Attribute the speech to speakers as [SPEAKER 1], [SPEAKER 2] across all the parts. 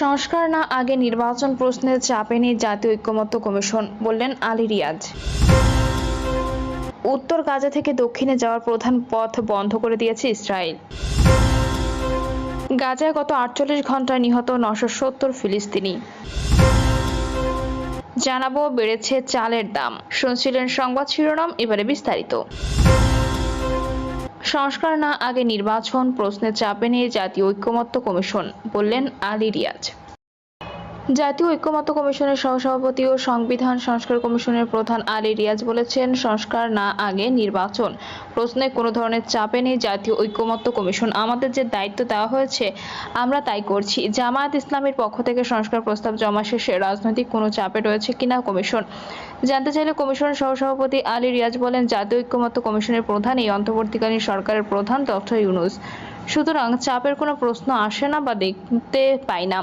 [SPEAKER 1] সংস্কার না আগে নির্বাচন প্রশ্নে চাপে নেই জাতীয় ঐকমত্য কমিশন, বললেন আলী রিয়াজ। উত্তর গাজা থেকে দক্ষিণে যাওয়ার প্রধান পথ বন্ধ করে দিয়েছে ইসরায়েল। গাজায় গত 48 ঘন্টায় নিহত 970 ফিলিস্তিনি। জানাবো বেড়েছে চালের দাম। শুনছিলেন সংবাদ শিরোনাম, এবারে বিস্তারিত। সংস্কার না আগে নির্বাচন প্রশ্নে চাপে নিয়ে জাতীয় ঐকমত্য কমিশন, বললেন আলী রিয়াজ। জাতীয় ঐকমত্য কমিশনের সহসভাপতি ও সংবিধান সংস্কার কমিশনের প্রধান আলী রিয়াজ বলেছেন, সংস্কার না আগে নির্বাচন প্রশ্নে কোনো ধরনের চাপে নেই জাতীয় ঐকমত্য কমিশন। আমাদের যে দায়িত্ব দেওয়া হয়েছে আমরা তাই করছি। জামায়াত ইসলামীর পক্ষ থেকে সংস্কার প্রস্তাব জমা শেষে রাজনৈতিক কোনো চাপে রয়েছে কিনা কমিশন জানতে চাইলে কমিশনের সহসভাপতি আলী রিয়াজ বলেন, জাতীয় ঐকমত্য কমিশনের প্রধান এই অন্তর্বর্তীকালীন সরকারের প্রধান ডক্টর ইউনূস। সুতরাং চাপের কোনো প্রশ্ন আসে না বা দেখতে পাই না।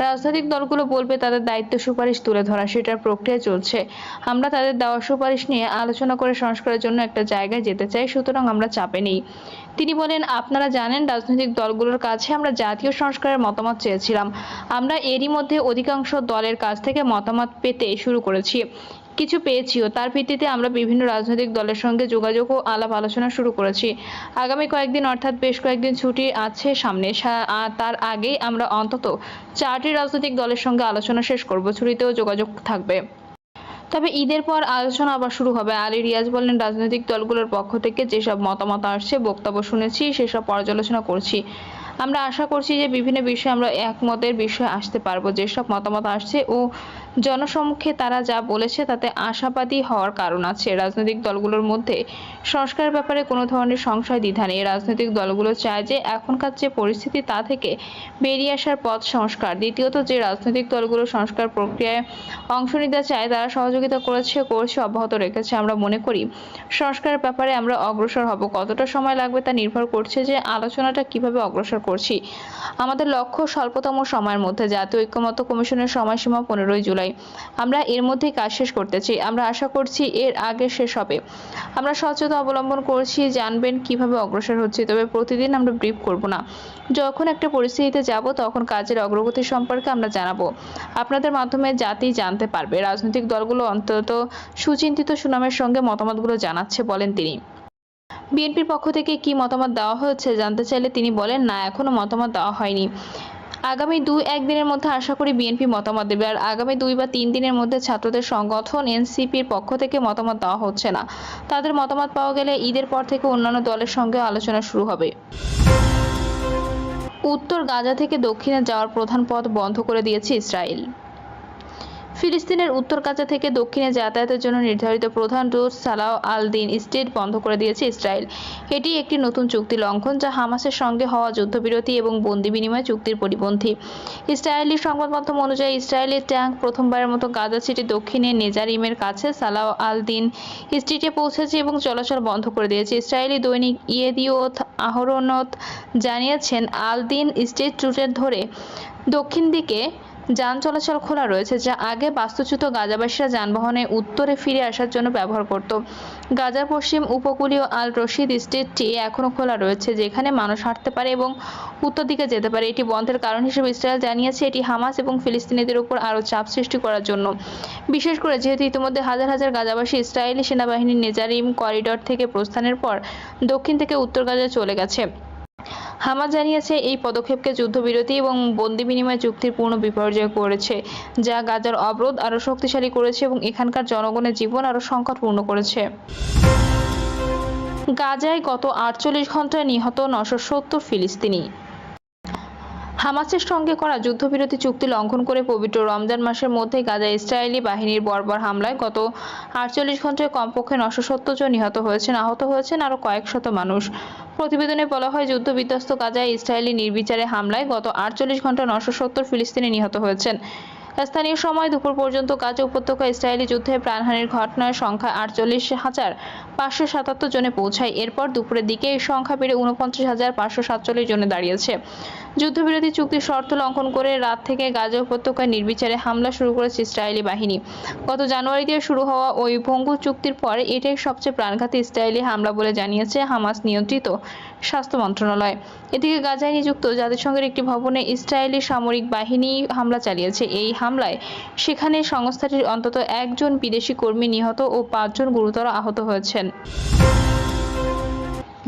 [SPEAKER 1] রাজনৈতিক দলগুলো বলবে তাদের দায়িত্ব সুপারিশ তুলে ধরা, সেটার প্রক্রিয়া চলছে। আমরা তাদের দেওয়া সুপারিশ নিয়ে আলোচনা করে সংস্কারের জন্য একটা জায়গায় যেতে চাই, সুতরাং আমরা চাপে নেই। তিনি বলেন, আপনারা জানেন রাজনৈতিক দলগুলোর কাছে আমরা জাতীয় সংস্কারের মতামত চেয়েছিলাম। আমরা এরই মধ্যে অধিকাংশ দলের কাছ থেকে মতামত পেতে শুরু করেছি, কিছু পেয়েছিও। তার ভিত্তিতে আমরা বিভিন্ন রাজনৈতিক দলের সঙ্গে যোগাযোগ ও আলাপ আলোচনা শুরু করেছি। আগামী কয়েকদিন অর্থাৎ বেশ কয়েকদিন ছুটি আছে সামনে, তার আগেই আমরা অন্তত 4টি রাজনৈতিক দলের সঙ্গে আলোচনা শেষ করব। ছুটিতেও যোগাযোগ থাকবে, তবে ঈদের পর আলোচনা আবার শুরু হবে। আলী রিয়াজ বললেন, রাজনৈতিক দলগুলোর পক্ষ থেকে যেসব মতামত আসছে, বক্তব্য শুনেছি, সেসব পর্যালোচনা করছি। আমরা আশা করছি যে বিভিন্ন বিষয়ে আমরা একমতের বিষয়ে আসতে পারবো। যেসব মতামত আসছে ও জনসম্মুখে তারা যা বলেছে তাতে আশাবাদী হওয়ার কারণ আছে। রাজনৈতিক দলগুলোর মধ্যে সংস্কারের ব্যাপারে কোনো ধরনের সংশয় দ্বিধা নেই। রাজনৈতিক দলগুলো চায় যে এখনকার যে পরিস্থিতি তা থেকে বেরিয়ে আসার পথ সংস্কার। দ্বিতীয়ত, যে রাজনৈতিক দলগুলো সংস্কার প্রক্রিয়ায় অংশ নিতে চায় তারা সহযোগিতা করছে অব্যাহত রেখেছে। আমরা মনে করি সংস্কারের ব্যাপারে আমরা অগ্রসর হব। কতটা সময় লাগবে তা নির্ভর করছে যে আলোচনাটা কিভাবে অগ্রসর করছি। আমাদের লক্ষ্য স্বল্পতম সময়ের মধ্যে। জাতীয় ঐকমত্য কমিশনের সময়সীমা 15ই জুলাই। আমরা এর মধ্যেই কাজ শেষ করতে চাই। আমরা আশা করছি এর আগে শেষ হবে। আমরা স্বচ্ছতা অবলম্বন করছি, জানবেন কিভাবে অগ্রসর হচ্ছে, তবে প্রতিদিন আমরা ব্রিফ করব না। যখন একটা পরিস্থিতিতে যাব তখন কাজের অগ্রগতি সম্পর্কে আমরা জানাবো। আপনাদের মাধ্যমে জাতি জানতে পারবে। রাজনৈতিক দলগুলো অন্তত সুচিন্তিত সুনামের সঙ্গে মতামতগুলো জানাচ্ছে, বলেন তিনি। বিএনপির পক্ষ থেকে কি মতামত দেওয়া হয়েছে জানতে চাইলে তিনি বলেন, না, এখনো মতামত দেওয়া হয়নি। আগামী 2-1 দিনের মধ্যে আশা করি বিএনপি মতামত দেবে। আর আগামী 2 বা 3 দিনের মধ্যে ছাত্রদের সংগঠন এনসিপির পক্ষ থেকে মতামত দেওয়া হচ্ছে না। তাদের মতামত পাওয়া গেলে ঈদের পর থেকে অন্যান্য দলের সঙ্গে আলোচনা শুরু হবে। উত্তর গাজা থেকে দক্ষিণে যাওয়ার প্রধান পথ বন্ধ করে দিয়েছে ইসরায়েল। ফিলিস্তিনের উত্তর গাজা থেকে দক্ষিণে যাতায়াতের জন্য নির্ধারিত প্রধান রুট সালাহ আল-দিন স্ট্রিট বন্ধ করে দিয়েছে ইসরায়েল। এটি একটি নতুন চুক্তি লঙ্ঘন, যা হামাসের সঙ্গে হওয়া যুদ্ধবিরতি এবং বন্দি বিনিময় চুক্তির পরিপন্থী। ইসরায়েলি সংবাদ মাধ্যম অনুযায়ী ইসরায়েলি ট্যাঙ্ক প্রথমবারের মতো গাজা সিটির দক্ষিণে নেজারিমের কাছে সালাহ আল-দিন স্ট্রিটে পৌঁছেছে এবং চলাচল বন্ধ করে দিয়েছে। ইসরায়েলি দৈনিক ইয়েদিওত আহরোনট জানিয়েছেন, আল-দিন স্ট্রিট রুটের ধরে দক্ষিণ দিকে যান চলাচল খোলা রয়েছে, যা আগে বাস্তুচ্যুত গাজাবাসীরা যানবাহনে উত্তরে ফিরে আসার জন্য ব্যবহার করত। গাজার পশ্চিম উপকূলীয় আল রশিদ স্ট্রিটটি এখনও খোলা রয়েছে, যেখানে মানুষ হাঁটতে পারে এবং উত্তর দিকে যেতে পারে। এটি বন্ধের কারণ হিসেবে ইসরায়েল জানিয়েছে এটি হামাস এবং ফিলিস্তিনিদের উপর আরও চাপ সৃষ্টি করার জন্য, বিশেষ করে যেহেতু ইতিমধ্যে হাজার হাজার গাজাবাসী ইসরায়েলি সেনাবাহিনীর নেজারিম করিডর থেকে প্রস্থানের পর দক্ষিণ থেকে উত্তর গাজায় চলে গেছে। হামাস জানিয়েছে এই পদক্ষেপকে যুদ্ধবিরতি এবং বন্দি বিনিময় চুক্তির পূর্ণ বিপর্যয় করেছে, যা গাজার অবরোধ আরও শক্তিশালী করেছে এবং এখানকার জনগণের জীবন আরও সংকটপূর্ণ করেছে। গাজায় গত 48 ঘন্টায় নিহত 970 ফিলিস্তিনি। হামাসের সঙ্গে করা যুদ্ধবিরতি চুক্তি লঙ্ঘন করে পবিত্র রমজান মাসের মধ্যে গাজায় ইসরায়েলি বাহিনীর বর্বর হামলায় গত 48 ঘন্টায় কমপক্ষে 970 জন নিহত হয়েছেন, আহত হয়েছেন আরও কয়েক শত মানুষ। প্রতিবেদনে বলা হয়, যুদ্ধবিধ্বস্ত গাজায় ইসরায়েলি নির্বিচারে হামলায় গত 48 ঘন্টায় 970 ফিলিস্তিনি নিহত হয়েছেন। স্থানীয় সময় দুপুর পর্যন্ত গাজা উপত্যকায় ইসরায়েলি যুদ্ধে প্রাণহানির ঘটনার সংখ্যা 48,577 জনে পৌঁছায়। এরপর দুপুরের দিকে এই সংখ্যা বেড়ে 49,547 জনে দাঁড়িয়েছে। যুদ্ধবিরতি চুক্তির শর্ত লঙ্ঘন করে রাত থেকে গাজা উপত্যকায় নির্বিচারে হামলা শুরু করেছে ইসরায়েলি বাহিনী। গত জানুয়ারিতে শুরু হওয়া ওই ভঙ্গুর চুক্তির পর এটাই সবচেয়ে প্রাণঘাতী ইসরায়েলি হামলা বলে জানিয়েছে হামাস নিয়ন্ত্রিত স্বাস্থ্য মন্ত্রণালয়। এদিকে গাজায় নিযুক্ত জাতিসংঘের একটি ভবনে ইসরায়েলি সামরিক বাহিনী হামলা চালিয়েছে। এই হামলায় সেখানে সংস্থাটির অন্তত একজন বিদেশি কর্মী নিহত ও 5 জন গুরুতর আহত হয়েছেন।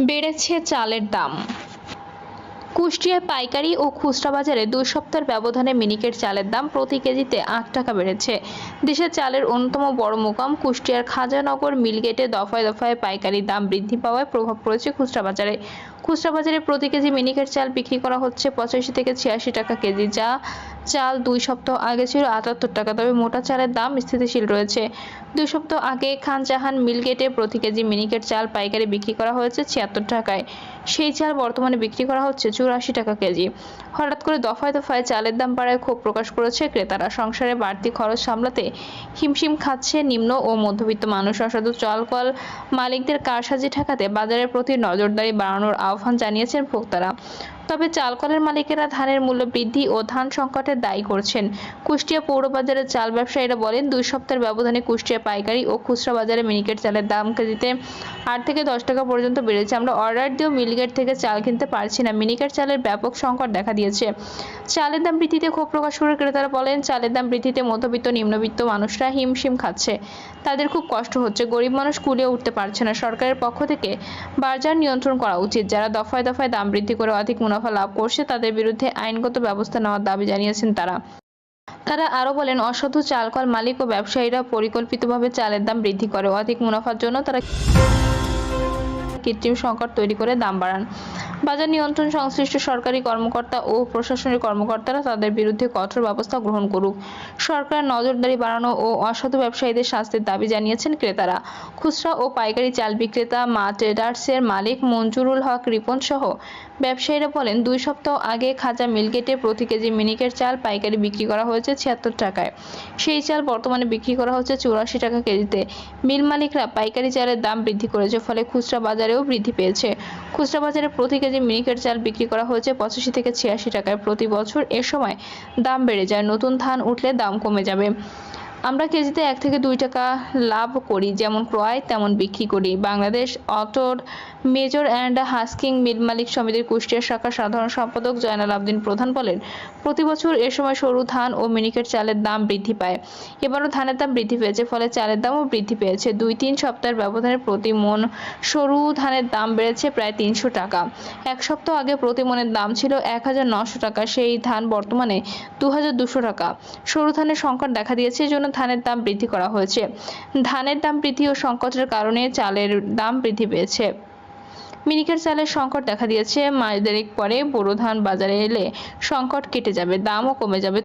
[SPEAKER 1] বেড়েছে চালের দাম। কুষ্টিয়ায় পাইকারি ও খুচরা বাজারে 2 সপ্তাহের ব্যবধানে মিনিকেট চালের দাম প্রতি কেজিতে 8 টাকা বেড়েছে। দেশের চালের অন্যতম বড় মোকাম কুষ্টিয়ার খাজানগর মিলগেটে দফায় দফায় পাইকারি দাম বৃদ্ধি পাওয়ায় প্রভাব পড়েছে খুচরা বাজারে। খুচরা বাজারে প্রতি কেজি মিনিকেট চাল বিক্রি করা হচ্ছে 85 থেকে 86 টাকা কেজি, যা চাল 2 সপ্তাহ আগে ছিল 78 টাকা। তবে মোটা চালের দাম স্থিতিশীল রয়েছে। 2 সপ্তাহ আগে খানজাহান মিলগেটে প্রতি কেজি মিনিকেট চাল পাইকারি বিক্রি করা হয়েছে 76 টাকায়। সেই চাল বর্তমানে বিক্রি করা হচ্ছে 84 টাকা কেজি। হঠাৎ করে দফায় দফায় চালের দাম বাড়ায় ক্ষোভ প্রকাশ করেছে ক্রেতারা। সংসারে বাড়তি খরচ সামলাতে হিমশিম খাচ্ছে নিম্ন ও মধ্যবিত্ত মানুষ। অসাধু চালকল মালিকদের কারসাজি ঠেকাতে বাজারের প্রতি নজরদারি বাড়ানোর আহ্বান জানিয়েছেন ভোক্তারা। তবে চালকলের মালিকেরা ধানের মূল্য বৃদ্ধি ও ধান সংকটের দায়ী করছেন। কুষ্টিয়া পৌর বাজারের চাল ব্যবসায়ীরা বলেন, 2 সপ্তাহের ব্যবধানে কুষ্টিয়া পাইকারি ও খুচরা বাজারে মিনিকেট চালের দাম কেজিতে 8 থেকে 10 টাকা পর্যন্ত বেড়েছে। আমরা অর্ডার দিয়েও মিলগেট থেকে চাল কিনতে পারছি না। মিনিকেট চালের ব্যাপক সংকট দেখা দিয়েছে। চালের দাম বৃদ্ধিতে ক্ষোভ প্রকাশ করে ক্রেতারা বলেন, চালের দাম বৃদ্ধিতে মধ্যবিত্ত নিম্নবিত্ত মানুষরা হিমশিম খাচ্ছে। তাদের খুব কষ্ট হচ্ছে। গরিব মানুষ কুলিয়ে উঠতে পারছে না। সরকারের পক্ষ থেকে বাজার নিয়ন্ত্রণ করা উচিত। যারা দফায় দফায় দাম বৃদ্ধি করে অধিক মুনাফা লাভ করছে তাদের বিরুদ্ধে আইনগত ব্যবস্থা নেওয়ার দাবি জানিয়েছেন তারা আরো বলেন, অসাধু চালকল মালিক ও ব্যবসায়ীরা পরিকল্পিতভাবে চালের দাম বৃদ্ধি করে অধিক মুনাফার জন্য তারা কৃত্রিম সংকট তৈরি করে দাম বাড়ান। বাজার নিয়ন্ত্রণ সংশ্লিষ্ট সরকারি কর্মকর্তা ও প্রশাসনিক কর্মকর্তারা তাদের বিরুদ্ধে কঠোর ব্যবস্থা গ্রহণ করুক। সরকার নজরদারি বাড়ানো ও অসাধু ব্যবসায়ীদের শাস্তির দাবি জানিয়েছেন ক্রেতারা। খুচরা ও পাইকারি চাল বিক্রেতা মা ট্রেডার্সের মালিক মঞ্জুরুল হক রিপন সহ ব্যবসায়ীরা বলেন, 2 সপ্তাহ আগে খাজা মিলগেটে প্রতি কেজি মিনিকেট চাল পাইকারি বিক্রি করা হয়েছে 76 টাকায়। সেই চাল বর্তমানে বিক্রি করা হচ্ছে 84 টাকা কেজিতে। মিল মালিকরা পাইকারি চালের দাম বৃদ্ধি করেছে, ফলে খুচরা বাজারেও বৃদ্ধি পেয়েছে। খুচরা বাজারে প্রতি কেজি মিনিকেট চাল বিক্রি করা হয়েছে 85 থেকে 86 টাকায়। প্রতি বছর এ সময় দাম বেড়ে যায়। নতুন ধান উঠলে দাম কমে যাবে। আমরা কেজিতে 1 থেকে 2 টাকা লাভ করি, যেমন ক্রয় তেমন বিক্রি করি। বাংলাদেশ অটোর মেজর অ্যান্ড হাস্কিং মিল মালিক সমিতির কুষ্টিয়া শাখার সাধারণ সম্পাদক জয়নাল আবদিন প্রধান বলেন, প্রতি বছর এ সময় সরু ধান ও মিনিকেট চালের দাম বৃদ্ধি পায়। এবারও ধানের দাম বৃদ্ধি পেয়েছে, ফলে চালের দামও বৃদ্ধি পেয়েছে। 2-3 সপ্তাহের ব্যবধানে প্রতি মন সরু ধানের দাম বেড়েছে প্রায় 300 টাকা। 1 সপ্তাহ আগে প্রতি মনের দাম ছিল 1900 টাকা। সেই ধান বর্তমানে 2200 টাকা। সরু ধানের সংকট দেখা দিয়েছে, এজন্য ধানের দাম বৃদ্ধি করা হয়েছে। ধানের দাম বৃদ্ধি ও সংকটের কারণে চালের দাম বৃদ্ধি পেয়েছে। মিনিকেট চালের সংকট দেখা দিয়েছে। মাস দেড়েক পরে বোরো ধান বাজারে এলে সংকট কেটে যাবে, দামও কমে যাবে।